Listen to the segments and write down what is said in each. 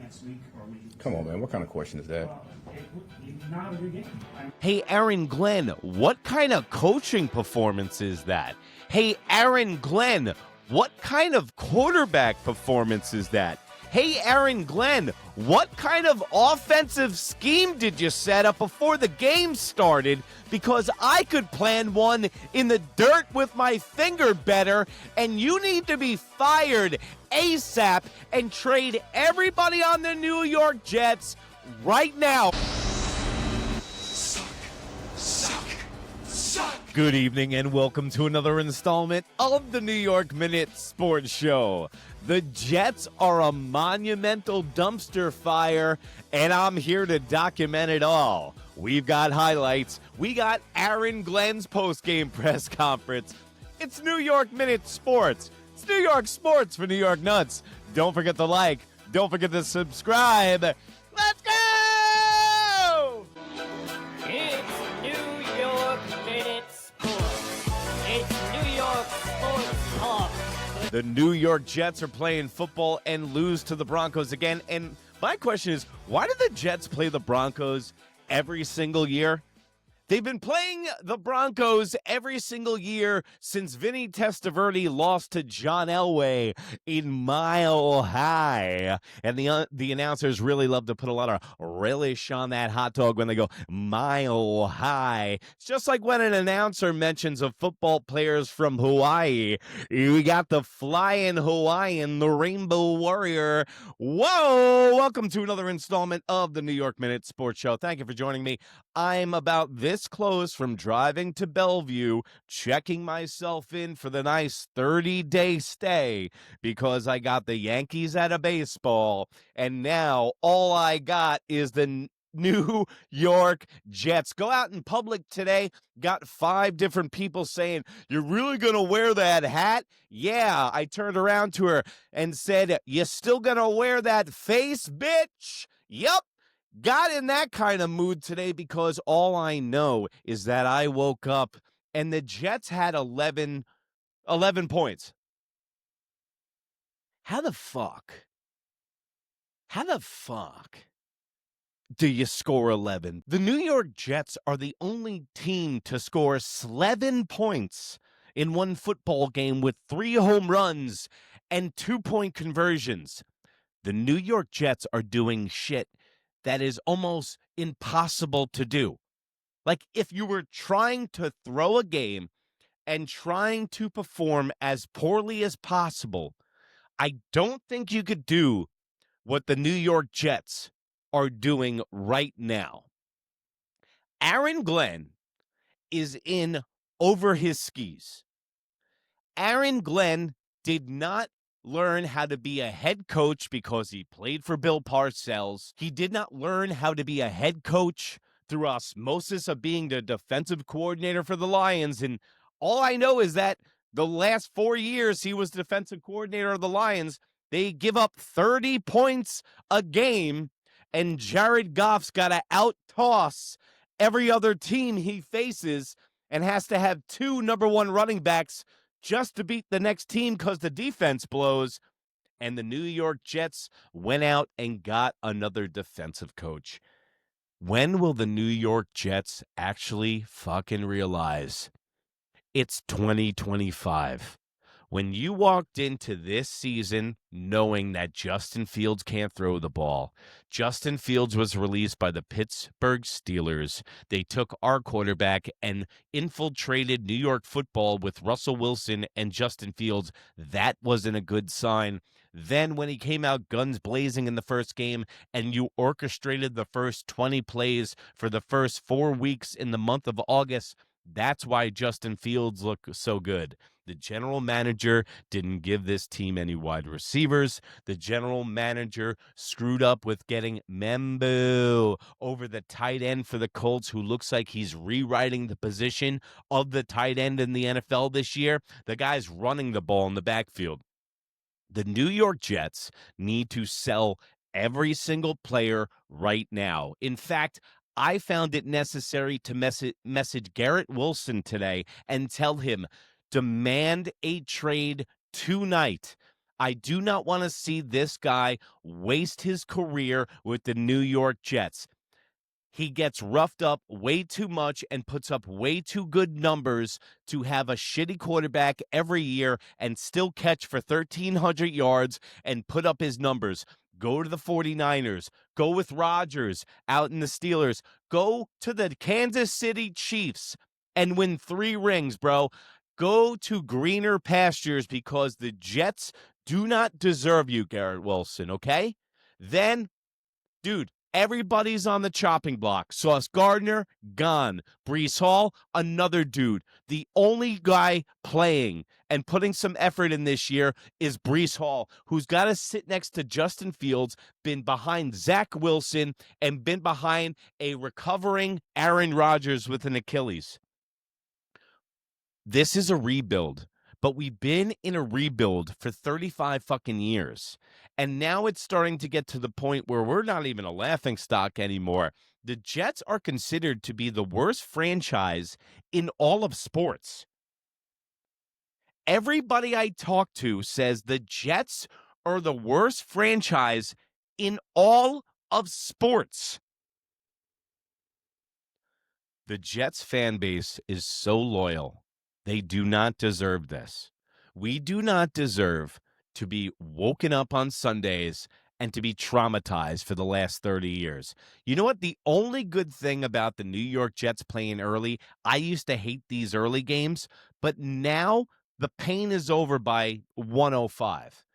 next week, or we. Come on, man. What kind of question is that? Well, not a good game. Hey, Aaron Glenn, what kind of coaching performance is that? Hey, Aaron Glenn, what kind of quarterback performance is that? Hey, Aaron Glenn, what kind of offensive scheme did you set up before the game started? Because I could plan one in the dirt with my finger better, and you need to be fired ASAP and trade everybody on the New York Jets right now. Good evening and welcome to another installment of the New York Minute Sports Show. The Jets are a monumental dumpster fire, and I'm here to document it all. We've got highlights. We got Aaron Glenn's post-game press conference. It's New York Minute Sports. It's New York Sports for New York Nuts. Don't forget to like. Don't forget to subscribe. Let's go! It's New York Minute Sports. It's New York Sports Talk. The New York Jets are playing football and lose to the Broncos again. And my question is, why do the Jets play the Broncos every single year? They've been playing the Broncos every single year since Vinny Testaverde lost to John Elway in Mile High. And the announcers really love to put a lot of relish on that hot dog when they go Mile High. It's just like when an announcer mentions of football players from Hawaii. We got the flying Hawaiian, the Rainbow Warrior. Whoa! Welcome to another installment of the New York Minute Sports Show. Thank you for joining me. I'm about this close from driving to Bellevue, checking myself in for the nice 30-day stay because I got the Yankees out of baseball, and now all I got is the New York Jets. Go out in public today, got 5 different people saying, "You're really going to wear that hat?" Yeah, I turned around to her and said, "You still going to wear that face, bitch?" Yep. Got in that kind of mood today because all I know is that I woke up and the Jets had 11 points. How the fuck do you score 11? The New York Jets are the only team to score 11 points in one football game with 3 home runs and 2-point conversions. The New York Jets are doing shit that is almost impossible to do. Like if you were trying to throw a game and trying to perform as poorly as possible, I don't think you could do what the New York Jets are doing right now. Aaron Glenn is in over his skis. Aaron Glenn did not learn how to be a head coach because he played for Bill Parcells. He did not learn how to be a head coach through osmosis of being the defensive coordinator for the Lions. And all I know is that the last 4 years he was defensive coordinator of the Lions, they give up 30 points a game, and Jared Goff's got to out-toss every other team he faces and has to have 2 number 1 running backs just to beat the next team because the defense blows. And the New York Jets went out and got another defensive coach. When will the New York Jets actually fucking realize it's 2025? When you walked into this season knowing that Justin Fields can't throw the ball, Justin Fields was released by the Pittsburgh Steelers. They took our quarterback and infiltrated New York football with Russell Wilson and Justin Fields. That wasn't a good sign. Then when he came out guns blazing in the first game and you orchestrated the first 20 plays for the first 4 weeks in the month of August, that's why Justin Fields looked so good. The general manager didn't give this team any wide receivers. The general manager screwed up with getting Membo over the tight end for the Colts, who looks like he's rewriting the position of the tight end in the NFL this year. The guy's running the ball in the backfield. The New York Jets need to sell every single player right now. In fact, I found it necessary to message Garrett Wilson today and tell him, demand a trade tonight. I do not want to see this guy waste his career with the New York Jets. He gets roughed up way too much and puts up way too good numbers to have a shitty quarterback every year and still catch for 1,300 yards and put up his numbers. Go to the 49ers. Go with Rodgers out in the Steelers. Go to the Kansas City Chiefs and win 3 rings, bro. Go to greener pastures because the Jets do not deserve you, Garrett Wilson, okay? Then, dude, everybody's on the chopping block. Sauce Gardner, gone. Brees Hall, another dude. The only guy playing and putting some effort in this year is Brees Hall, who's got to sit next to Justin Fields, been behind Zach Wilson, and been behind a recovering Aaron Rodgers with an Achilles. This is a rebuild, but we've been in a rebuild for 35 fucking years. And now it's starting to get to the point where we're not even a laughingstock anymore. The Jets are considered to be the worst franchise in all of sports. Everybody I talk to says the Jets are the worst franchise in all of sports. The Jets fan base is so loyal. They do not deserve this. We do not deserve to be woken up on Sundays and to be traumatized for the last 30 years. You know what? The only good thing about the New York Jets playing early, I used to hate these early games, but now the pain is over by 105.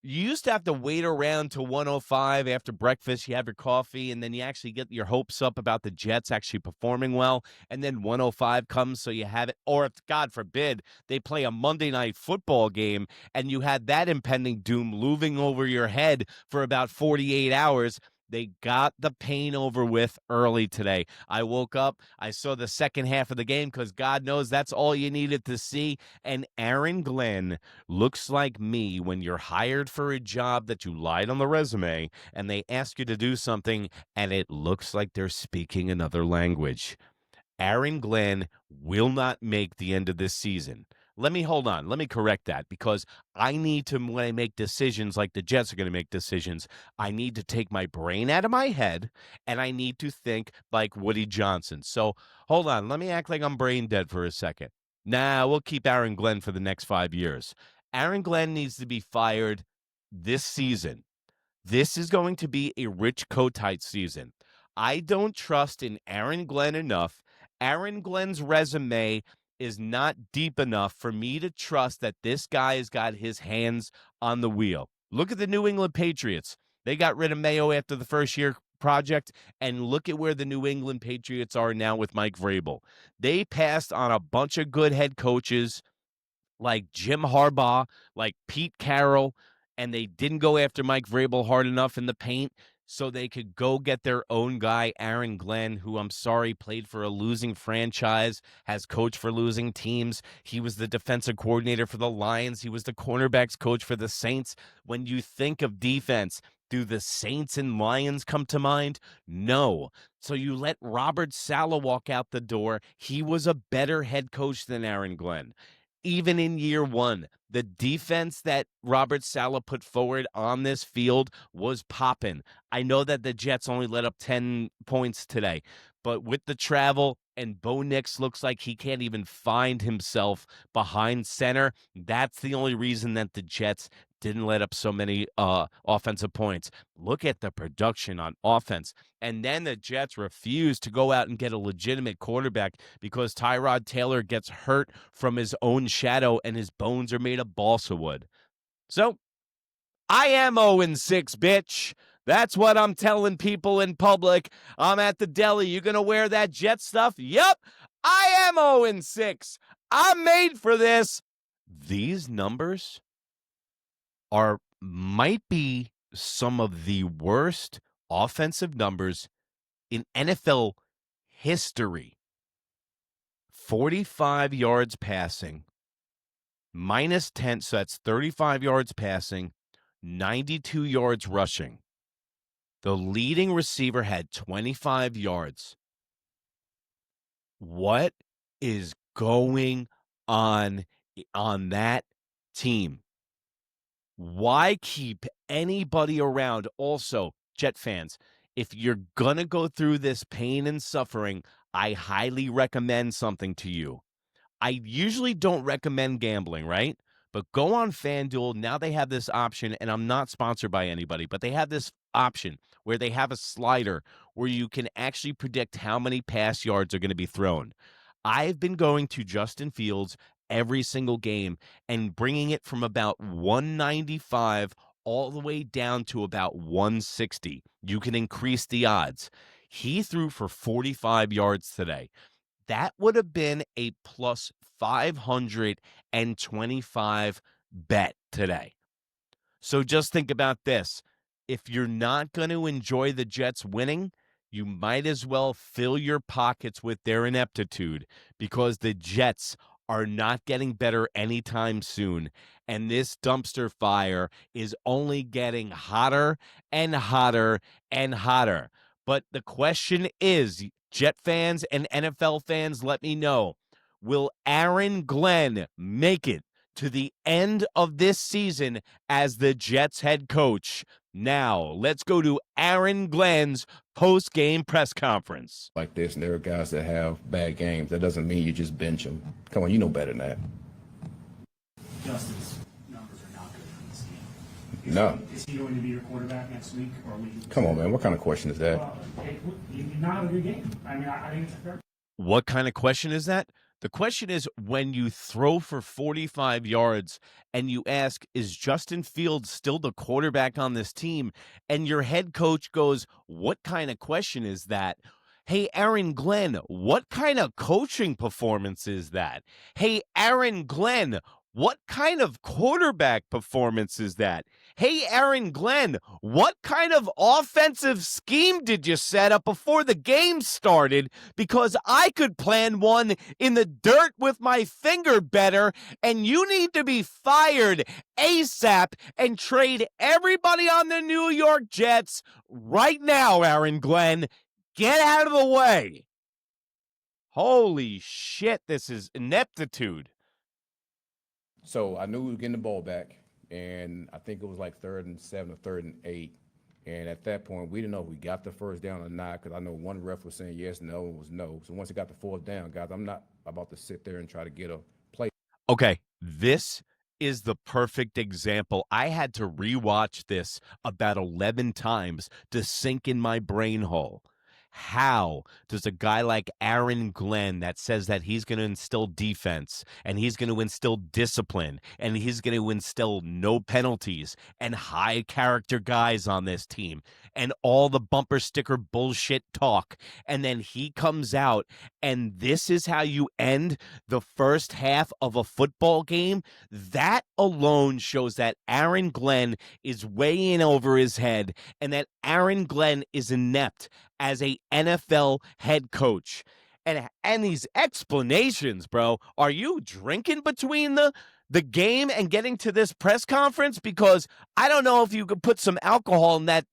You used to have to wait around to 105 after breakfast. You have your coffee, and then you actually get your hopes up about the Jets actually performing well. And then 105 comes, so you have it. Or if, God forbid, they play a Monday night football game, and you had that impending doom looming over your head for about 48 hours. They got the pain over with early today. I woke up, I saw the second half of the game because God knows that's all you needed to see. And Aaron Glenn looks like me when you're hired for a job that you lied on the resume and they ask you to do something and it looks like they're speaking another language. Aaron Glenn will not make the end of this season. Let me correct that because I need to, when I make decisions like the Jets are going to make decisions, I need to take my brain out of my head and I need to think like Woody Johnson. So hold on, let me act like I'm brain dead for a second. Nah, we'll keep Aaron Glenn for the next 5 years. Aaron Glenn needs to be fired this season. This is going to be a Rich Kotite season. I don't trust in Aaron Glenn enough. Aaron Glenn's resume is not deep enough for me to trust that this guy has got his hands on the wheel. Look at the New England Patriots. They got rid of Mayo after the first year project, and look at where the New England Patriots are now with Mike Vrabel. They passed on a bunch of good head coaches like Jim Harbaugh, like Pete Carroll, and they didn't go after Mike Vrabel hard enough in the paint so they could go get their own guy, Aaron Glenn, who I'm sorry played for a losing franchise, has coached for losing teams. He was the defensive coordinator for the Lions. He was the cornerbacks coach for the Saints. When you think of defense, do the Saints and Lions come to mind? No. So you let Robert Saleh walk out the door. He was a better head coach than Aaron Glenn. Even in year one, the defense that Robert Saleh put forward on this field was popping. I know that the Jets only let up 10 points today, but with the travel and Bo Nix looks like he can't even find himself behind center, that's the only reason that the Jets didn't let up so many offensive points. Look at the production on offense. And then the Jets refuse to go out and get a legitimate quarterback because Tyrod Taylor gets hurt from his own shadow and his bones are made of balsa wood. So I am 0-6, bitch. That's what I'm telling people in public. I'm at the deli. You going to wear that Jet stuff? Yep. I am 0-6. I'm made for this. These numbers might be some of the worst offensive numbers in NFL history. 45 yards passing, minus 10, so that's 35 yards passing, 92 yards rushing. The leading receiver had 25 yards. What is going on that team? Why keep anybody around? Also, Jet fans, if you're going to go through this pain and suffering, I highly recommend something to you. I usually don't recommend gambling, right? But go on FanDuel. Now they have this option, and I'm not sponsored by anybody, but they have this option where they have a slider where you can actually predict how many pass yards are going to be thrown. I've been going to Justin Fields every single game and bringing it from about 195 all the way down to about 160. You can increase the odds. He threw for 45 yards today. That would have been a plus 525 bet today. So just think about this. If you're not going to enjoy the Jets winning, you might as well fill your pockets with their ineptitude because the Jets are not getting better anytime soon. And this dumpster fire is only getting hotter and hotter and hotter. But the question is, Jet fans and NFL fans, let me know, will Aaron Glenn make it to the end of this season as the Jets head coach? Now, let's go to Aaron Glenn's post-game press conference. Like this, and there are guys that have bad games. That doesn't mean you just bench them. Come on, you know better than that. Justin's numbers are not good for this game. No. Is he going to be your quarterback next week? Or will you... Come on, man. What kind of question is that? Not a good game. I mean, I think it's a fair. What kind of question is that? The question is when you throw for 45 yards and you ask, is Justin Fields still the quarterback on this team? And your head coach goes, what kind of question is that? Hey, Aaron Glenn, what kind of coaching performance is that? Hey, Aaron Glenn, what kind of quarterback performance is that? Hey, Aaron Glenn, what kind of offensive scheme did you set up before the game started? Because I could plan one in the dirt with my finger better, and you need to be fired ASAP and trade everybody on the New York Jets right now, Aaron Glenn. Get out of the way. Holy shit, this is ineptitude. So I knew we were getting the ball back, and I think it was like 3rd and 7 or 3rd and 8. And at that point, we didn't know if we got the first down or not, because I know one ref was saying yes, no, and was no. So once it got the 4th down, guys, I'm not about to sit there and try to get a play. Okay, this is the perfect example. I had to rewatch this about 11 times to sink in my brain hole. How does a guy like Aaron Glenn that says that he's going to instill defense and he's going to instill discipline and he's going to instill no penalties and high character guys on this team and all the bumper sticker bullshit talk, and then he comes out and this is how you end the first half of a football game? That alone shows that Aaron Glenn is way in over his head and that Aaron Glenn is inept as a NFL head coach. And these explanations, bro, are you drinking between the game and getting to this press conference? Because I don't know if you could put some alcohol in that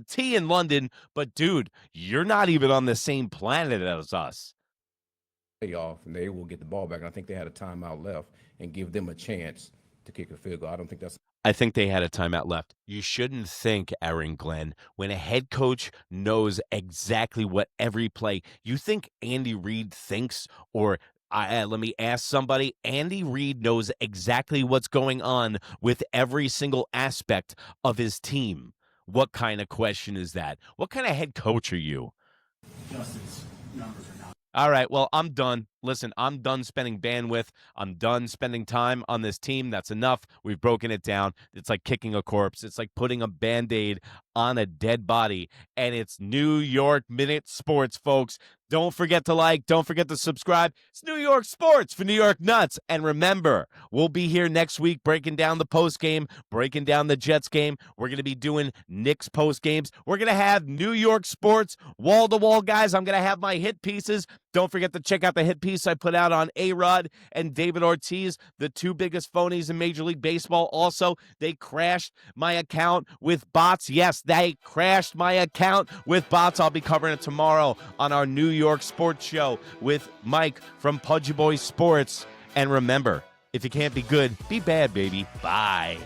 tea in London, but dude, you're not even on the same planet as us. Off, and they will get the ball back. And I think they had a timeout left and give them a chance to kick a field goal. I think they had a timeout left. You shouldn't think, Aaron Glenn, when a head coach knows exactly what every play. You think Andy Reid thinks, or let me ask somebody, Andy Reid knows exactly what's going on with every single aspect of his team. What kind of question is that? What kind of head coach are you? Justin's numbers are not. All right, well, I'm done. Listen, I'm done spending bandwidth. I'm done spending time on this team. That's enough. We've broken it down. It's like kicking a corpse. It's like putting a Band-Aid on a dead body. And it's New York Minute Sports, folks. Don't forget to like. Don't forget to subscribe. It's New York Sports for New York Nuts. And remember, we'll be here next week breaking down the post game, breaking down the Jets game. We're going to be doing Knicks post games. We're going to have New York Sports wall-to-wall, guys. I'm going to have my hit pieces. Don't forget to check out the hit piece I put out on A-Rod and David Ortiz, the two biggest phonies in Major League Baseball. Also, they crashed my account with bots. Yes, they crashed my account with bots. I'll be covering it tomorrow on our New York Sports Show with Mike from Pudgy Boy Sports. And remember, if you can't be good, be bad, baby. Bye.